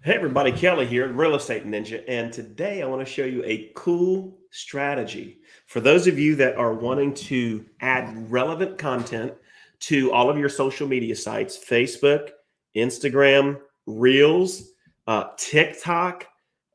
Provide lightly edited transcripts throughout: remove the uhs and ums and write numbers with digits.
Hey everybody, Kelly here, Real Estate Ninja, and today I want to show you a cool strategy for those of you that are wanting to add relevant content to all of your social media sites: Facebook, Instagram, Reels, TikTok,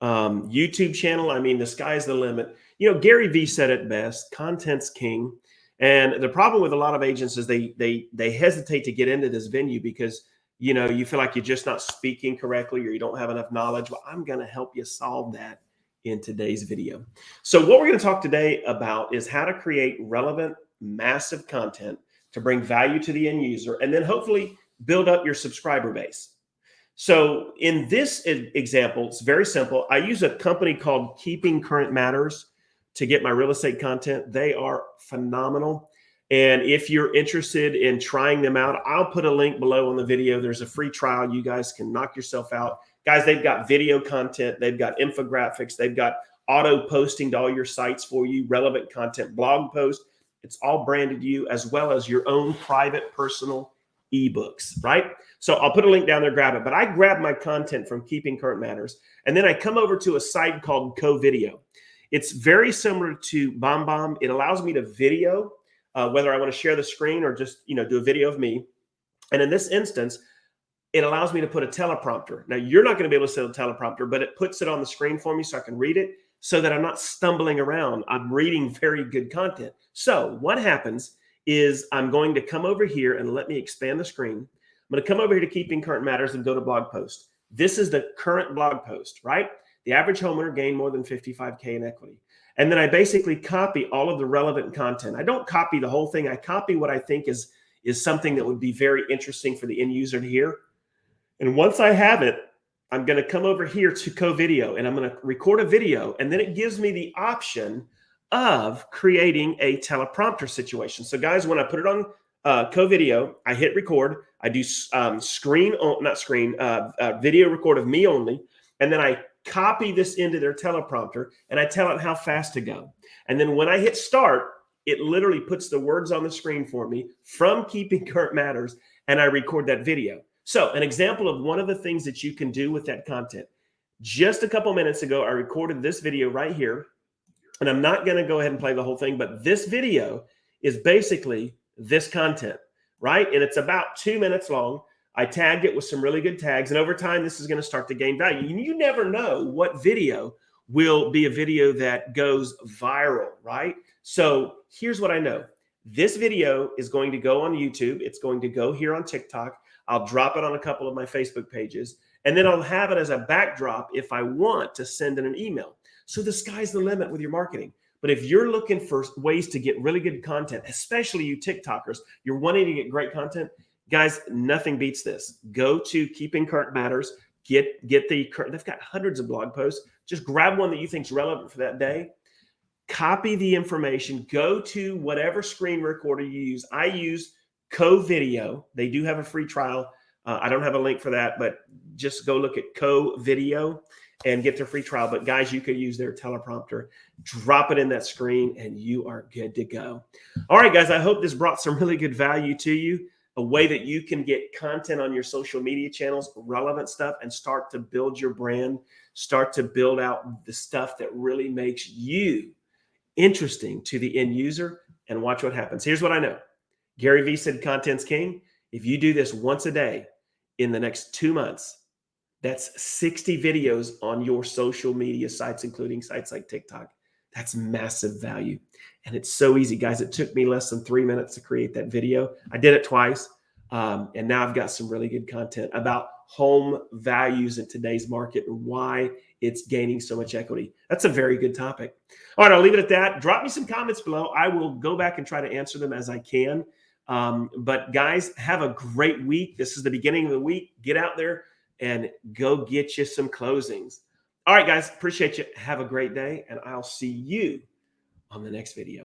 YouTube channel. I mean, the sky's the limit. Gary Vee said it best: content's king. And the problem with a lot of agents is they hesitate to get into this venue because you feel like you're just not speaking correctly or you don't have enough knowledge. Well, I'm going to help you solve that in today's video. So what we're going to talk today about is how to create relevant, massive content to bring value to the end user and then hopefully build up your subscriber base. So in this example, it's very simple. I use a company called Keeping Current Matters to get my real estate content. They are phenomenal. And if you're interested in trying them out, I'll put a link below on the video. There's a free trial. You guys can knock yourself out. Guys, they've got video content. They've got infographics. They've got auto posting to all your sites for you, relevant content, blog posts. It's all branded to you, as well as your own private personal ebooks, right? So I'll put a link down there, grab it. But I grab my content from Keeping Current Matters, and then I come over to a site called CoVideo. It's very similar to BombBomb. It allows me to video, whether I want to share the screen or just do a video of me. And in this instance, it allows me to put a teleprompter. Now, you're not going to be able to set a teleprompter, but it puts it on the screen for me so I can read it so that I'm not stumbling around. I'm reading very good content. So what happens is I'm going to come over here and let me expand the screen. I'm going to come over here to Keeping Current Matters and go to blog post. This is the current blog post, right? The average homeowner gained more than 55K in equity. And then I basically copy all of the relevant content. I don't copy the whole thing. I copy what I think is something that would be very interesting for the end user to hear. And once I have it, I'm going to come over here to CoVideo and I'm going to record a video. And then it gives me the option of creating a teleprompter situation. So guys, when I put it on CoVideo, I hit record. I do video record of me only. And then I copy this into their teleprompter and I tell it how fast to go. And then when I hit start, it literally puts the words on the screen for me from Keeping Current Matters, and I record that video. So an example of one of the things that you can do with that content. Just a couple minutes ago, I recorded this video right here, and I'm not going to go ahead and play the whole thing, but this video is basically this content, right? And it's about 2 minutes long. I tagged it with some really good tags, and over time, this is going to start to gain value. And you never know what video will be a video that goes viral, right? So here's what I know. This video is going to go on YouTube. It's going to go here on TikTok. I'll drop it on a couple of my Facebook pages, and then I'll have it as a backdrop if I want to send in an email. So the sky's the limit with your marketing. But if you're looking for ways to get really good content, especially you TikTokers, you're wanting to get great content, guys, nothing beats this. Go to Keeping Current Matters, get the current. They've got hundreds of blog posts. Just grab one that you think is relevant for that day. Copy the information. Go to whatever screen recorder you use. I use CoVideo. They do have a free trial. I don't have a link for that, but just go look at CoVideo and get their free trial. But guys, you could use their teleprompter, drop it in that screen, and you are good to go. All right, guys, I hope this brought some really good value to you. A way that you can get content on your social media channels, relevant stuff, and start to build your brand, start to build out the stuff that really makes you interesting to the end user, and watch what happens. Here's what I know. Gary Vee said content's king. If you do this once a day in the next 2 months, that's 60 videos on your social media sites, including sites like TikTok. That's massive value. And it's so easy, guys. It took me less than 3 minutes to create that video. I did it twice. And now I've got some really good content about home values in today's market and why it's gaining so much equity. That's a very good topic. All right, I'll leave it at that. Drop me some comments below. I will go back and try to answer them as I can. But guys, have a great week. This is the beginning of the week. Get out there and go get you some closings. All right, guys, appreciate you. Have a great day, and I'll see you on the next video.